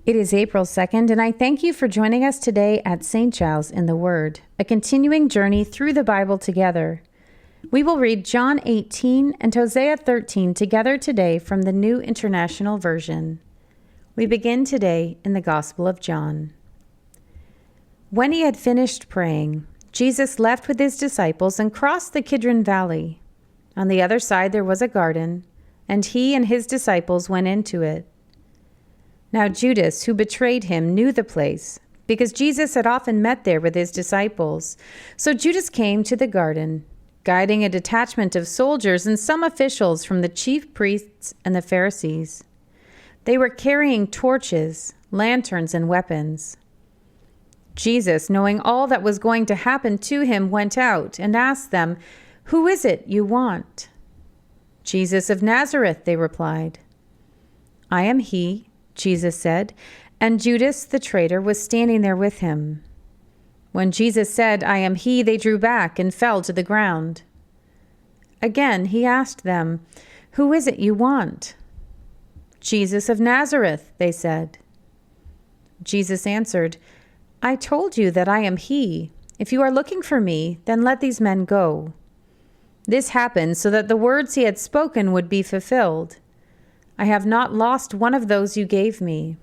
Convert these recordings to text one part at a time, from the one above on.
It is April 2nd, and I thank you for joining us today at St. Giles in the Word, a continuing journey through the Bible together. We will read John 18 and Hosea 13 together today from the New International Version. We begin today in the Gospel of John. When he had finished praying, Jesus left with his disciples and crossed the Kidron Valley. On the other side there was a garden, and he and his disciples went into it. Now Judas, who betrayed him, knew the place, because Jesus had often met there with his disciples. So Judas came to the garden, guiding a detachment of soldiers and some officials from the chief priests and the Pharisees. They were carrying torches, lanterns, and weapons. Jesus, knowing all that was going to happen to him, went out and asked them, "Who is it you want?" "Jesus of Nazareth," they replied. "I am he," Jesus said, and Judas the traitor was standing there with him. When Jesus said, "I am he," they drew back and fell to the ground. Again he asked them, "Who is it you want?" "Jesus of Nazareth," they said. Jesus answered, "I told you that I am he. If you are looking for me, then let these men go." This happened so that the words he had spoken would be fulfilled. "I have not lost one of those you gave me."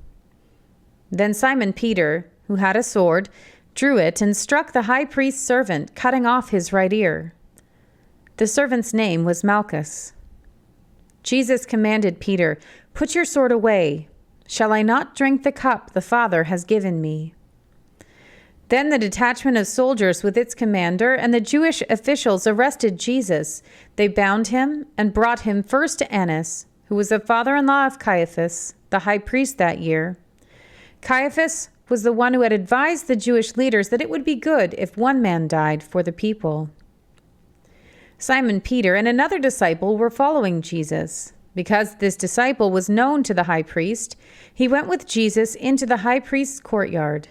Then Simon Peter, who had a sword, drew it and struck the high priest's servant, cutting off his right ear. The servant's name was Malchus. Jesus commanded Peter, "Put your sword away. Shall I not drink the cup the Father has given me?" Then the detachment of soldiers with its commander and the Jewish officials arrested Jesus. They bound him and brought him first to Annas, who was the father-in-law of Caiaphas, the high priest that year. Caiaphas was the one who had advised the Jewish leaders that it would be good if one man died for the people. Simon Peter and another disciple were following Jesus. Because this disciple was known to the high priest, he went with Jesus into the high priest's courtyard.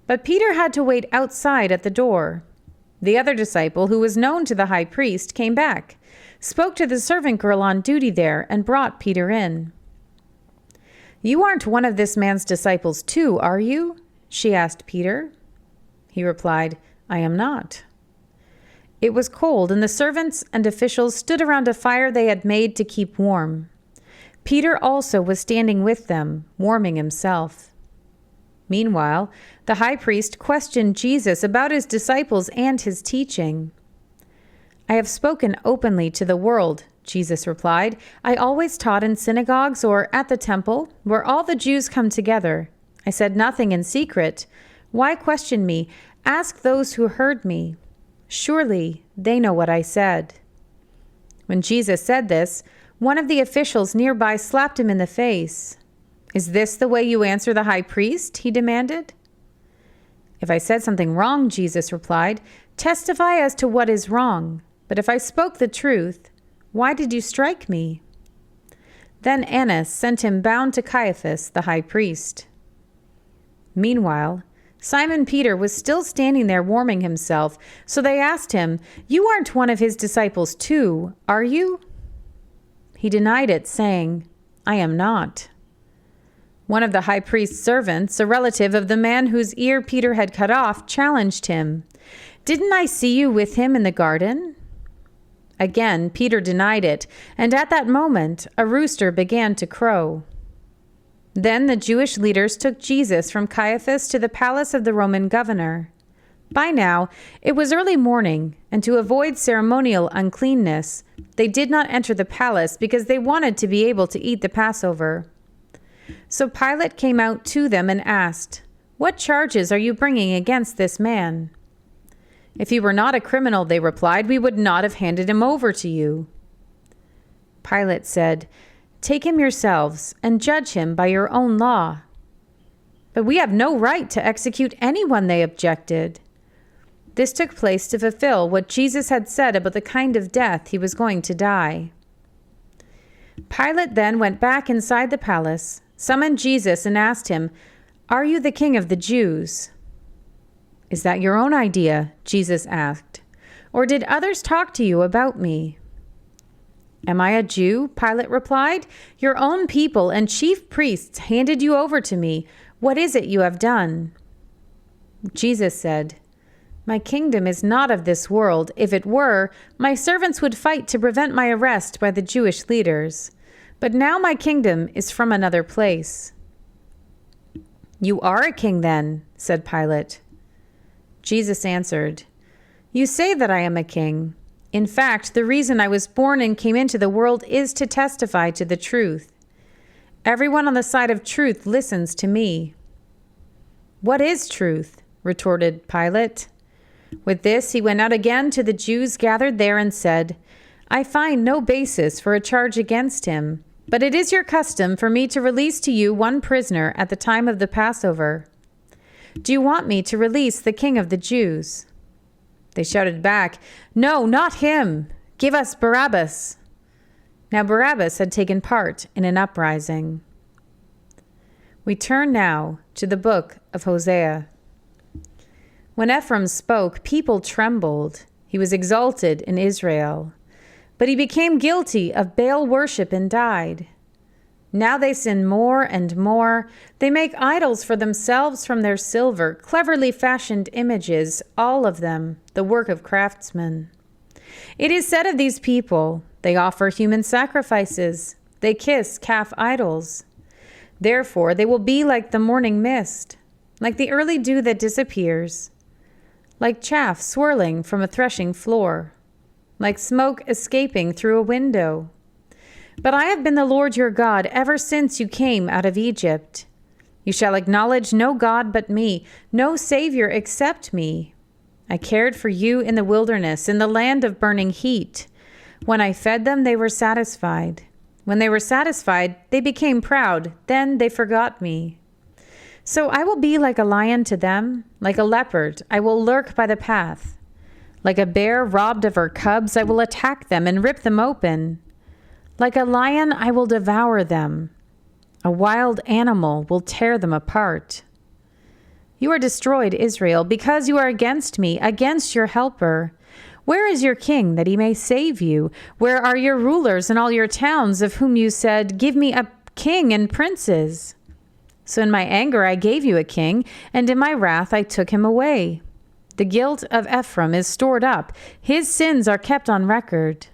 But Peter had to wait outside at the door. The other disciple, who was known to the high priest, came back, spoke to the servant girl on duty there, and brought Peter in. "You aren't one of this man's disciples too, are you?" she asked Peter. He replied, "I am not." It was cold, and the servants and officials stood around a fire they had made to keep warm. Peter also was standing with them, warming himself. Meanwhile, the high priest questioned Jesus about his disciples and his teaching. "I have spoken openly to the world," Jesus replied. "I always taught in synagogues or at the temple, where all the Jews come together. I said nothing in secret. Why question me? Ask those who heard me. Surely they know what I said." When Jesus said this, one of the officials nearby slapped him in the face. "Is this the way you answer the high priest?" he demanded. "If I said something wrong," Jesus replied, "testify as to what is wrong. But if I spoke the truth, why did you strike me?" Then Annas sent him bound to Caiaphas, the high priest. Meanwhile, Simon Peter was still standing there warming himself, so they asked him, "You aren't one of his disciples too, are you?" He denied it, saying, "I am not." One of the high priest's servants, a relative of the man whose ear Peter had cut off, challenged him, "Didn't I see you with him in the garden?" Again, Peter denied it, and at that moment, a rooster began to crow. Then the Jewish leaders took Jesus from Caiaphas to the palace of the Roman governor. By now, it was early morning, and to avoid ceremonial uncleanness, they did not enter the palace because they wanted to be able to eat the Passover. So Pilate came out to them and asked, "What charges are you bringing against this man?" "If he were not a criminal," they replied, "we would not have handed him over to you." Pilate said, "Take him yourselves and judge him by your own law." "But we have no right to execute anyone," they objected. This took place to fulfill what Jesus had said about the kind of death he was going to die. Pilate then went back inside the palace, summoned Jesus, and asked him, "Are you the king of the Jews?" "Is that your own idea?" Jesus asked. "Or did others talk to you about me?" "Am I a Jew?" Pilate replied. "Your own people and chief priests handed you over to me. What is it you have done?" Jesus said, "My kingdom is not of this world. If it were, my servants would fight to prevent my arrest by the Jewish leaders. But now my kingdom is from another place." "You are a king then," said Pilate. Jesus answered, "You say that I am a king. In fact, the reason I was born and came into the world is to testify to the truth. Everyone on the side of truth listens to me." "What is truth?" retorted Pilate. With this, he went out again to the Jews gathered there and said, "I find no basis for a charge against him, but it is your custom for me to release to you one prisoner at the time of the Passover. Do you want me to release the King of the Jews?" They shouted back, "No, not him! Give us Barabbas!" Now Barabbas had taken part in an uprising. We turn now to the book of Hosea. When Ephraim spoke, people trembled. He was exalted in Israel. But he became guilty of Baal worship and died. Now they sin more and more. They make idols for themselves from their silver, cleverly fashioned images, all of them the work of craftsmen. It is said of these people, they offer human sacrifices. They kiss calf idols. Therefore they will be like the morning mist, like the early dew that disappears, like chaff swirling from a threshing floor, like smoke escaping through a window. But I have been the Lord your God ever since you came out of Egypt. You shall acknowledge no God but me, no Savior except me. I cared for you in the wilderness, in the land of burning heat. When I fed them, they were satisfied. When they were satisfied, they became proud. Then they forgot me. So I will be like a lion to them, like a leopard. I will lurk by the path. Like a bear robbed of her cubs, I will attack them and rip them open. Like a lion, I will devour them. A wild animal will tear them apart. You are destroyed, Israel, because you are against me, against your helper. Where is your king that he may save you? Where are your rulers in all your towns, of whom you said, "Give me a king and princes"? So in my anger I gave you a king, and in my wrath I took him away. The guilt of Ephraim is stored up. His sins are kept on record.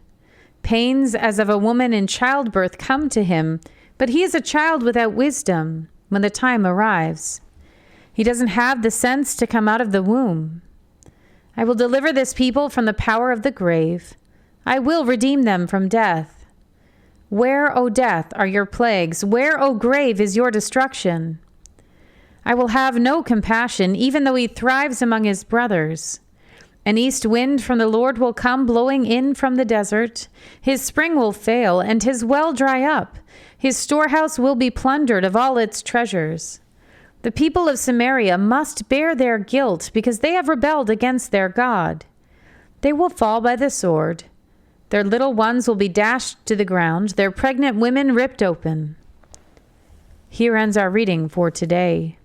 Pains as of a woman in childbirth come to him, but he is a child without wisdom when the time arrives. He doesn't have the sense to come out of the womb. I will deliver this people from the power of the grave. I will redeem them from death. Where, O death, are your plagues? Where, O grave, is your destruction? I will have no compassion, even though he thrives among his brothers. An east wind from the Lord will come blowing in from the desert. His spring will fail, and his well dry up. His storehouse will be plundered of all its treasures. The people of Samaria must bear their guilt because they have rebelled against their God. They will fall by the sword. Their little ones will be dashed to the ground, their pregnant women ripped open. Here ends our reading for today.